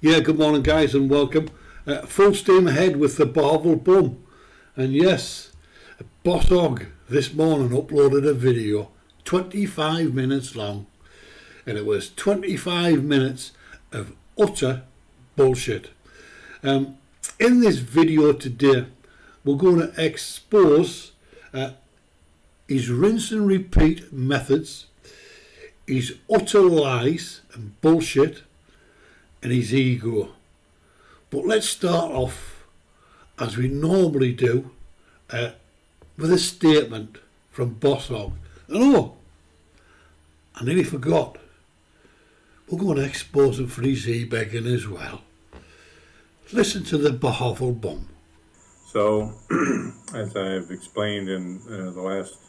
Yeah, good morning guys and welcome. Full steam ahead with the Bohovel bum. And yes, Boss Hog this morning uploaded a video 25 minutes long. And it was 25 minutes of utter bullshit. In this video today, we're going to expose his rinse and repeat methods, his utter lies and bullshit, and his ego. But let's start off, as we normally do, with a statement from Boss Hog. And oh, I nearly forgot, we're going to expose him for his e-begging as well. Listen to the Bohovel bum. So, as I've explained in the last,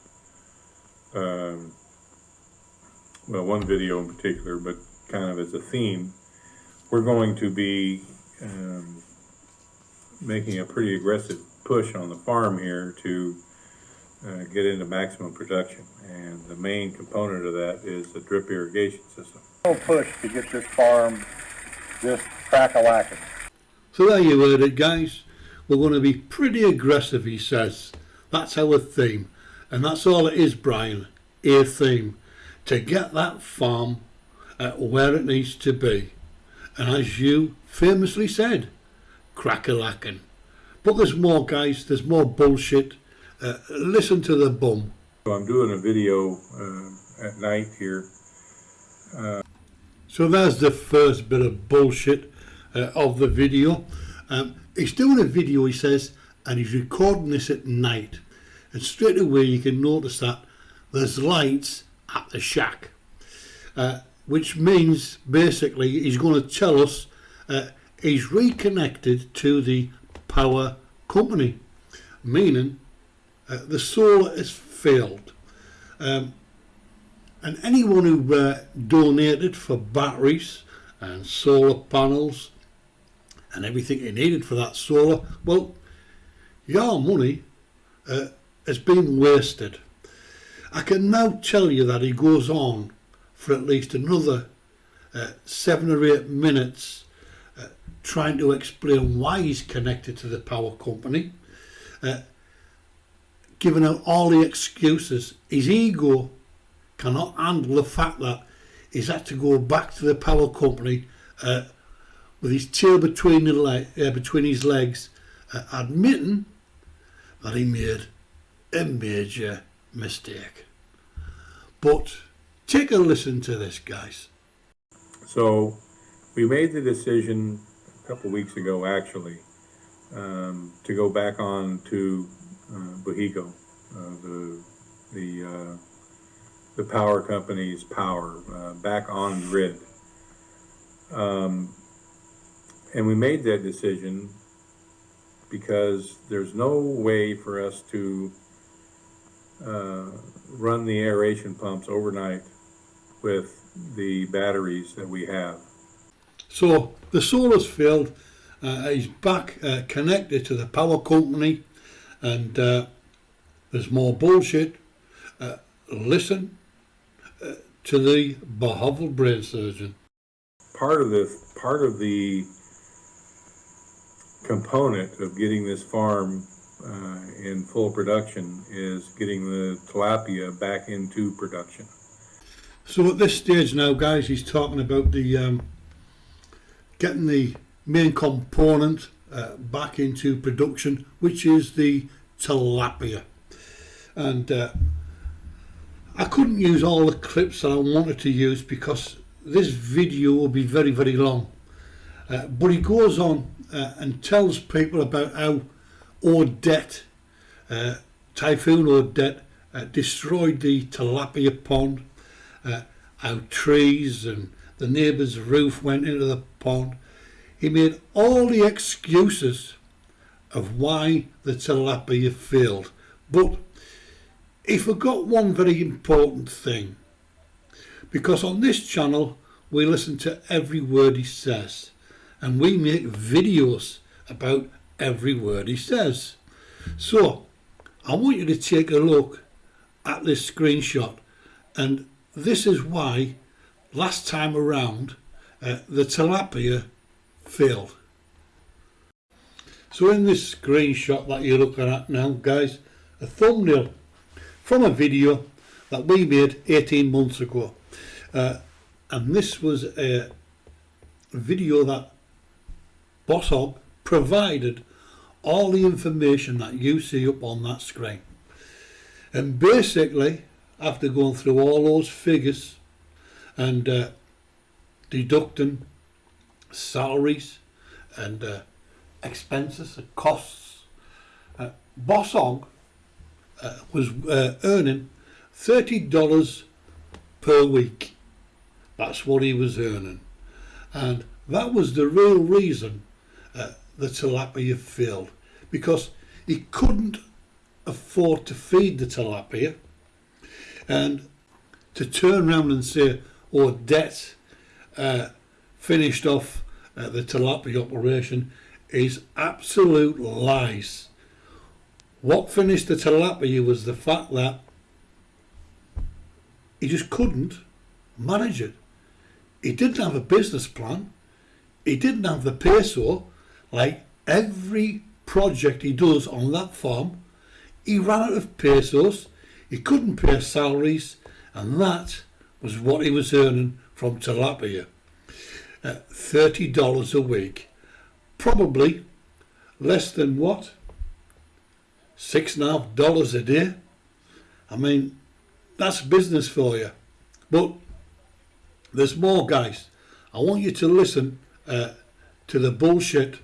one video in particular, but kind of as a theme, we're going to be making a pretty aggressive push on the farm here to get into maximum production. And the main component of that is the drip irrigation system. We'll push to get this farm just crack-a-lacking. So there you heard it, guys. We're going to be pretty aggressive, he says. That's our theme. And that's all it is, Brian. A theme. To get that farm where it needs to be. And as you famously said, crack-a-lacking. But there's more, guys. There's more bullshit. Listen to the bum. So I'm doing a video at night here. So there's the first bit of bullshit of the video. He's doing a video, he says, and he's recording this at night. And straight away you can notice that there's lights at the shack. Which means basically he's going to tell us he's reconnected to the power company, meaning the solar has failed. And anyone who donated for batteries and solar panels and everything he needed for that solar, well, your money has been wasted. I can now tell you that he goes on for at least another 7 or 8 minutes trying to explain why he's connected to the power company, giving out all the excuses. His ego cannot handle the fact that he's had to go back to the power company with his tail between his legs, admitting that he made a major mistake. But take a listen to this, guys. So we made the decision a couple weeks ago, actually, to go back on to Bohovel, the power company's power, back on grid. And we made that decision because there's no way for us to run the aeration pumps overnight with the batteries that we have. So the solar's failed. He's back connected to the power company, and there's more bullshit. Listen to the Bohovel brain surgeon. Part of the component of getting this farm in full production is getting the tilapia back into production. So at this stage now, guys, he's talking about the getting the main component back into production, which is the tilapia. And I couldn't use all the clips that I wanted to use because this video will be very, very long. But he goes on and tells people about how Odette, Typhoon Odette, destroyed the tilapia pond, how trees and the neighbour's roof went into the pond. He made all the excuses of why the tilapia failed. But he forgot one very important thing. Because on this channel we listen to every word he says. And we make videos about every word he says. So I want you to take a look at this screenshot, and this is why last time around the tilapia failed. So in this screenshot that you're looking at now, guys, a thumbnail from a video that we made 18 months ago. And this was a video that Bohovel provided all the information that you see up on that screen. And basically, after going through all those figures and deducting salaries and expenses and costs, Bohovel was earning $30 per week. That's what he was earning, and that was the real reason the tilapia failed, because he couldn't afford to feed the tilapia, and to turn around and say, oh, debt finished off the tilapia operation is absolute lies. What finished the tilapia was the fact that he just couldn't manage it. He didn't have a business plan. He didn't have the peso. Like every project he does on that farm, he ran out of pesos. He couldn't pay salaries, and that was what he was earning from tilapia. $30 a week. Probably less than what? $6.50 a day. I mean, that's business for you. But there's more, guys. I want you to listen to the bullshit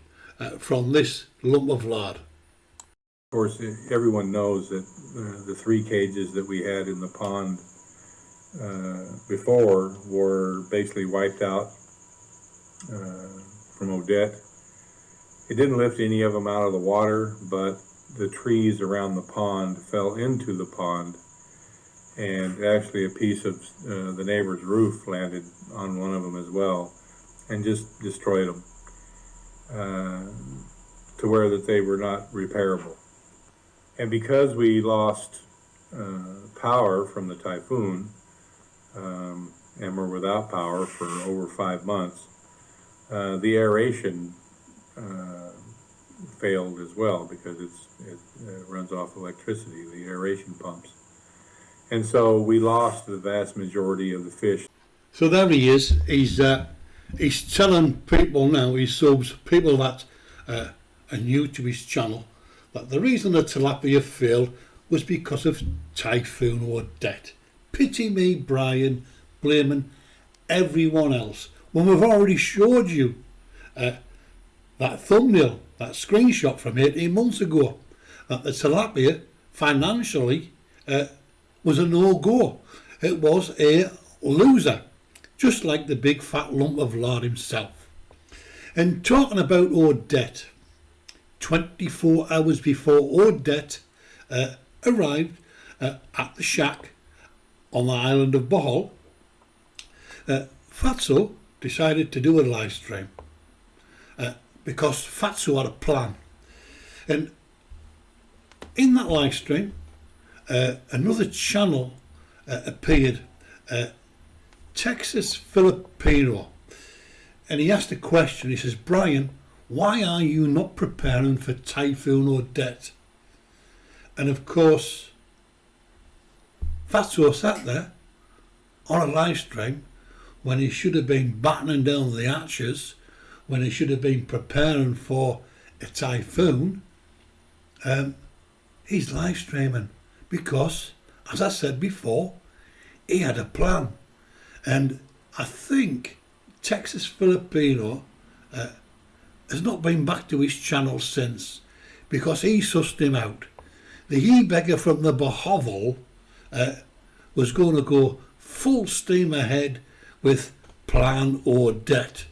from this lump of lard. Of course, everyone knows that the 3 cages that we had in the pond before were basically wiped out from Odette. It didn't lift any of them out of the water, but the trees around the pond fell into the pond, and actually a piece of the neighbor's roof landed on one of them as well and just destroyed them to where that they were not repairable. And because we lost power from the typhoon and were without power for over 5 months, the aeration failed as well, because it runs off electricity, the aeration pumps. And so we lost the vast majority of the fish. So there he is. He's telling people now, his subs, people that are new to his channel, that the reason the tilapia failed was because of typhoon or debt. Pity me, Brian, blaming everyone else, when we've already showed you that thumbnail, that screenshot from 18 months ago, that the tilapia financially was a no-go. It was a loser, just like the big fat lump of lard himself. And talking about Odette, 24 hours before Odette arrived at the shack on the island of Bohovel, Fatso decided to do a live stream because Fatso had a plan. And in that live stream, another channel appeared, Texas Filipino, and he asked a question. He says, Brian, why are you not preparing for Typhoon Odette? And of course, Fatso sat there on a live stream when he should have been battening down the hatches, when he should have been preparing for a typhoon. He's live streaming because, as I said before, he had a plan. And I think Texas Filipino has not been back to his channel since, because he sussed him out. The he-beggar from the Bohovel was going to go full steam ahead with Plan Odette.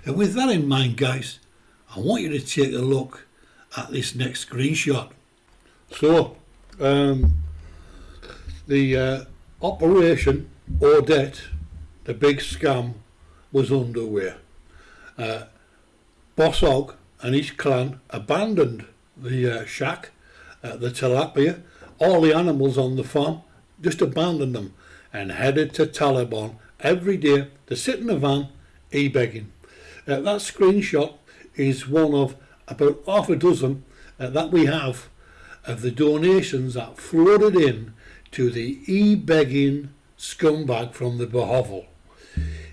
And with that in mind, guys, I want you to take a look at this next screenshot. So, the Operation Odette, the big scam, was underway. Bohovel and his clan abandoned the shack, the tilapia, all the animals on the farm, just abandoned them and headed to Taliban every day to sit in a van e-begging. That screenshot is one of about half a dozen that we have of the donations that flooded in to the e-begging scumbag from the Bohovel.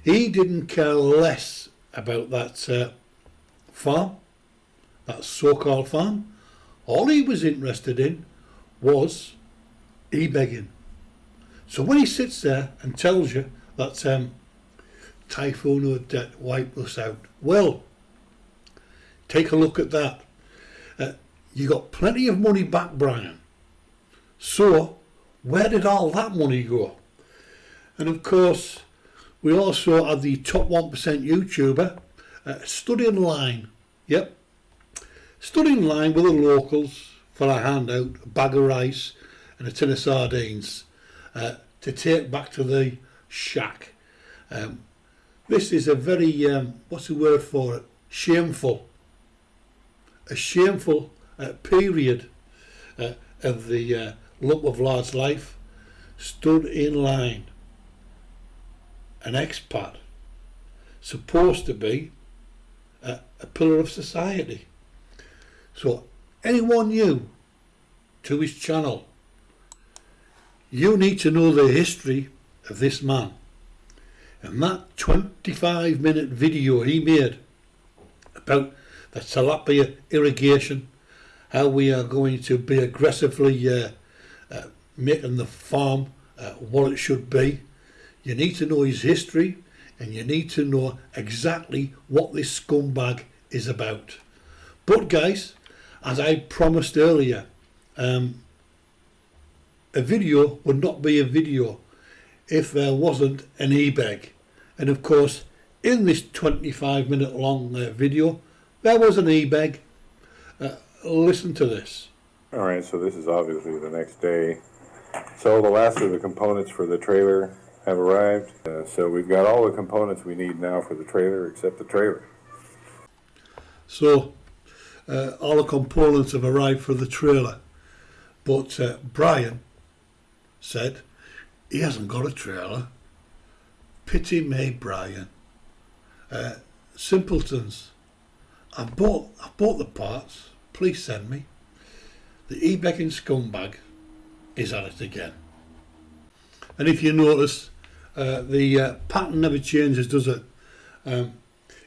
He didn't care less about that farm, that so-called farm. All he was interested in was e-begging. So when he sits there and tells you that typhoon or debt wiped us out, well, take a look at that. You got plenty of money back, Brian. So where did all that money go? And of course, we also had the top 1% YouTuber stood in line. Yep, stood in line with the locals for a handout, a bag of rice and a tin of sardines to take back to the shack. This is a very, what's the word for it? Shameful. A shameful period of the lump of lard's life. Stood in line. An expat. Supposed to be a pillar of society. So anyone new to his channel, you need to know the history of this man. And that 25-minute video he made about the tilapia irrigation, how we are going to be aggressively making the farm what it should be. You need to know his history, and you need to know exactly what this scumbag is about. But guys, as I promised earlier, a video would not be a video if there wasn't an e-beg. And of course, in this 25-minute long video, there was an e-beg. Listen to this. All right, so this is obviously the next day. So the last of the components for the trailer have arrived. So we've got all the components we need now for the trailer except the trailer. So all the components have arrived for the trailer. But Brian said he hasn't got a trailer. Pity me, Brian. Simpletons. I've bought the parts. Please send me. The e-begging scumbag is at it again. And if you notice, the pattern never changes, does it?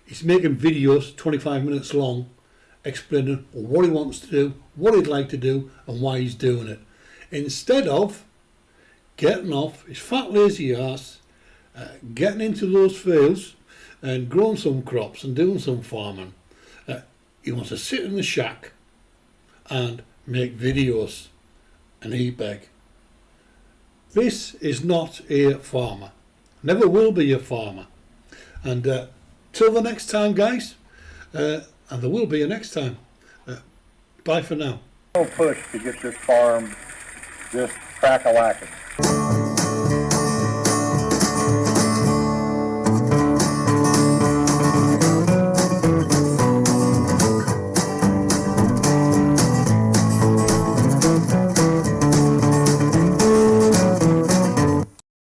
He's making videos 25 minutes long explaining what he wants to do, what he'd like to do and why he's doing it, instead of getting off his fat lazy ass, getting into those fields and growing some crops and doing some farming. He wants to sit in the shack and make videos and e-beg. This is not a farmer, never will be a farmer. And till the next time, guys, and there will be a next time. Bye for now. No push to get this farm just crack-a-lacking.